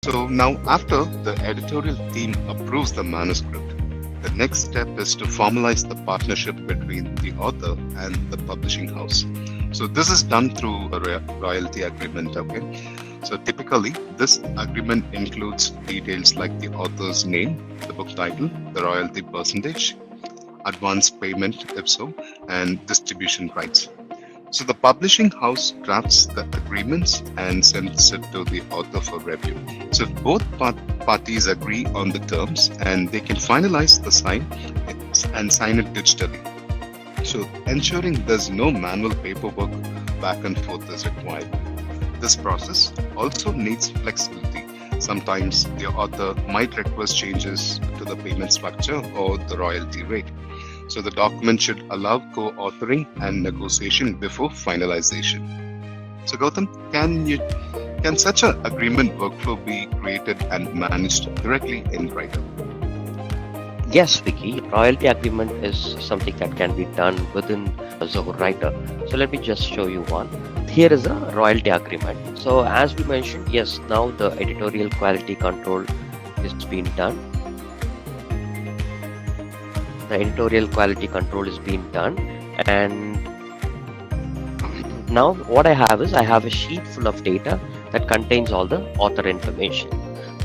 So now after the editorial team approves the manuscript, the next step is to formalize the partnership between the author and the publishing house. So this is done through a royalty agreement, okay? So typically, this agreement includes details like the author's name, the book title, the royalty percentage, advance payment, if so, and distribution rights. So the publishing house drafts the agreements and sends it to the author for review. So if both parties agree on the terms, and they can finalize the sign and sign it digitally. So ensuring there's no manual paperwork back and forth is required. This process also needs flexibility. Sometimes the author might request changes to the payment structure or the royalty rate. So the document should allow co-authoring and negotiation before finalization. So Gautam, can such an agreement workflow be created and managed directly in Writer? Yes, Vicky, royalty agreement is something that can be done within Zoho Writer. So let me just show you one. Here is a royalty agreement. So as we mentioned, yes, now the editorial quality control is being done. The editorial quality control is being done, and now what I have is I have a sheet full of data that contains all the author information.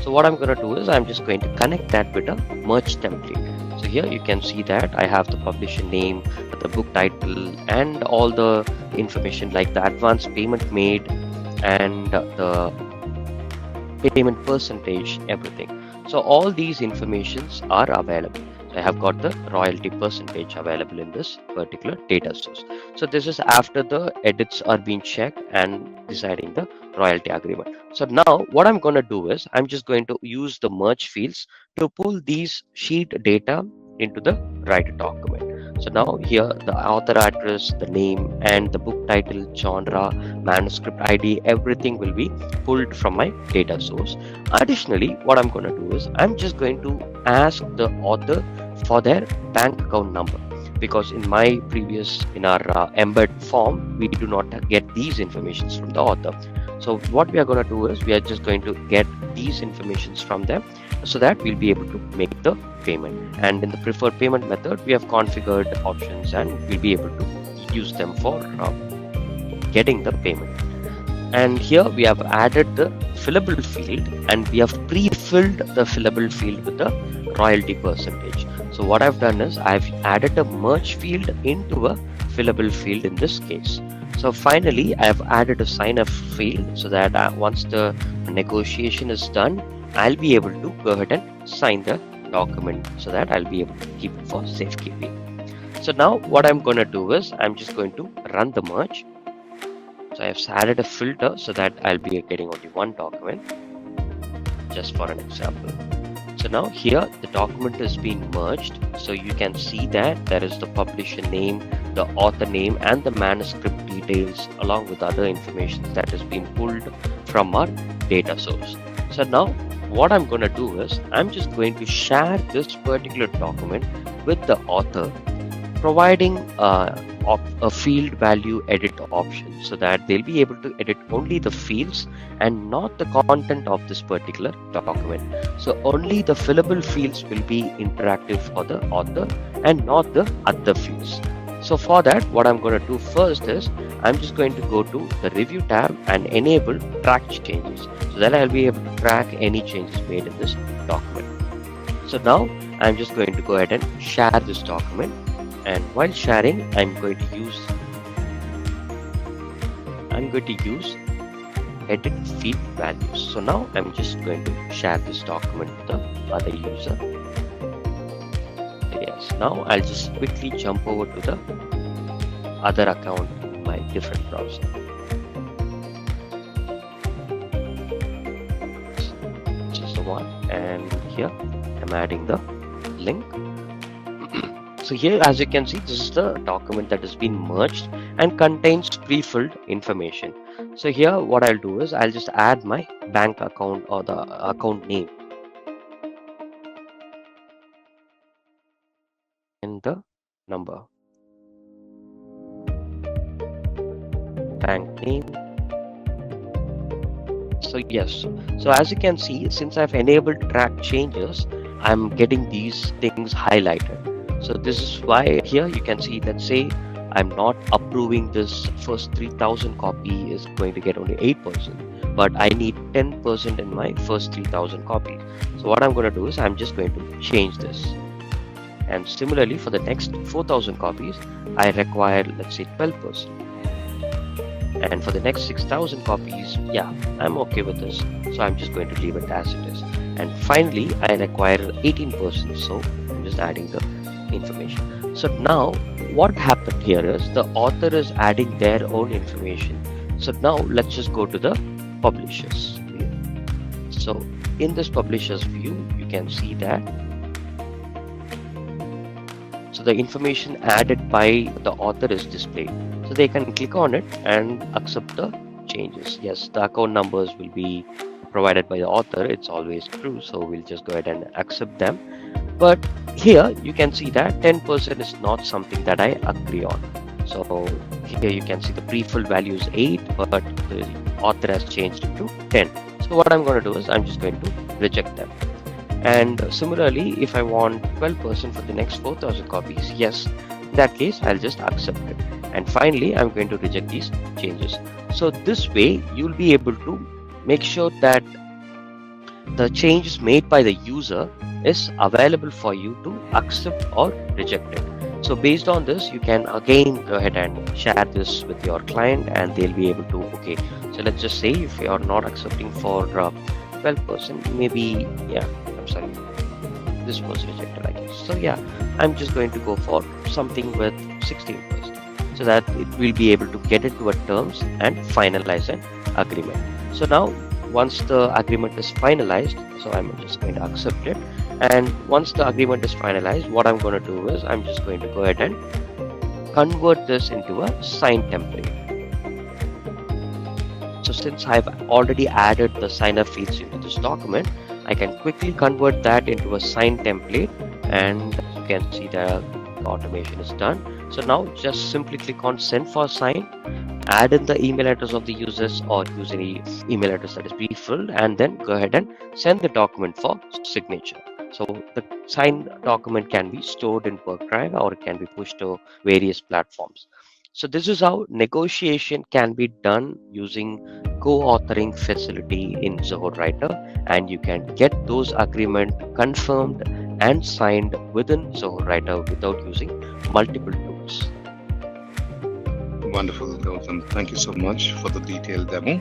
So what I'm going to do is I'm just going to connect that with a merge template. So here you can see that I have the publisher name, the book title, and all the information like the advance payment made and the payment percentage, everything. So all these informations are available. So I have got the royalty percentage available in this particular data source. So this is after the edits are being checked and deciding the royalty agreement. So now what I'm going to do is I'm just going to use the merge fields to pull these sheet data into the writer document. So now here the author address, the name, and the book title, genre, manuscript ID, everything will be pulled from my data source. Additionally, what I'm going to do is I'm just going to ask the author for their bank account number, because in our embed form we do not get these informations from the author. So what we are going to do is we are just going to get these informations from them so that we'll be able to make the payment. And in the preferred payment method, we have configured options and we'll be able to use them for getting the payment. And here we have added the fillable field, and we have pre-filled the fillable field with the royalty percentage. So what I've done is I've added a merge field into a fillable field in this case. So finally, I have added a sign-up field so that once the negotiation is done, I'll be able to go ahead and sign the document so that I'll be able to keep it for safekeeping. So now what I'm going to do is I'm just going to run the merge. So I've added a filter so that I'll be getting only one document, just for an example. So now here the document is being merged. So you can see that there is the publisher name, the author name, and the manuscript details along with other information that has been pulled from our data source. So now what I'm going to do is I'm just going to share this particular document with the author, providing a field value edit option so that they'll be able to edit only the fields and not the content of this particular document. So only the fillable fields will be interactive for the author and not the other fields. So for that, what I'm going to do first is I'm just going to go to the review tab and enable track changes so that I'll be able to track any changes made in this document. So now I'm just going to go ahead and share this document. And while sharing, I'm going to use edit field values. So now I'm just going to share this document with the other user. Yes, now I'll just quickly jump over to the other account in my different browser. Just the one, and here I'm adding the link. So here, as you can see, this is the document that has been merged and contains pre-filled information. So here what I'll do is I'll just add my bank account or the account name and the number. Bank name, So yes, so as you can see, since I've enabled track changes, I'm getting these things highlighted. So this is why here you can see, let's say I'm not approving this first 3000 copy is going to get only 8%, but I need 10% in my first 3000 copies. So what I'm going to do is I'm just going to change this. And similarly for the next 4000 copies, I require, let's say, 12%. And for the next 6000 copies, yeah, I'm okay with this, so I'm just going to leave it as it is. And finally I require 18%, so I'm just adding the information. So now what happened here is the author is adding their own information. So now let's just go to the publishers view. So in this publishers view, you can see that so the information added by the author is displayed. So they can click on it and accept the changes. Yes, the account numbers will be provided by the author. It's always true. So we'll just go ahead and accept them. But here you can see that 10% is not something that I agree on. So here you can see the pre-filled value is 8, but the author has changed it to 10. So what I'm going to do is I'm just going to reject them. And similarly, if I want 12% for the next 4000 copies, yes, in that case, I'll just accept it. And finally, I'm going to reject these changes. So this way, you'll be able to make sure that the changes made by the user is available for you to accept or reject it. So based on this, you can again go ahead and share this with your client and they'll be able to, okay, so let's just say if you're not accepting for 12%, maybe, yeah, I'm sorry, this was rejected, I guess. So yeah, I'm just going to go for something with 16%. So that it will be able to get into a terms and finalize an agreement. So now once the agreement is finalized, so I'm just going to accept it. And once the agreement is finalized, what I'm going to do is I'm just going to go ahead and convert this into a sign template. So since I've already added the signer fields into this document, I can quickly convert that into a sign template, and you can see the automation is done. So now just simply click on send for sign, add in the email address of the users or use any email address that is pre-filled, and then go ahead and send the document for signature. So the signed document can be stored in OneDrive or it can be pushed to various platforms. So this is how negotiation can be done using co-authoring facility in Zoho Writer, and you can get those agreements confirmed and signed within Zoho Writer without using multiple tools. Wonderful, Gautam. Thank you so much for the detailed demo.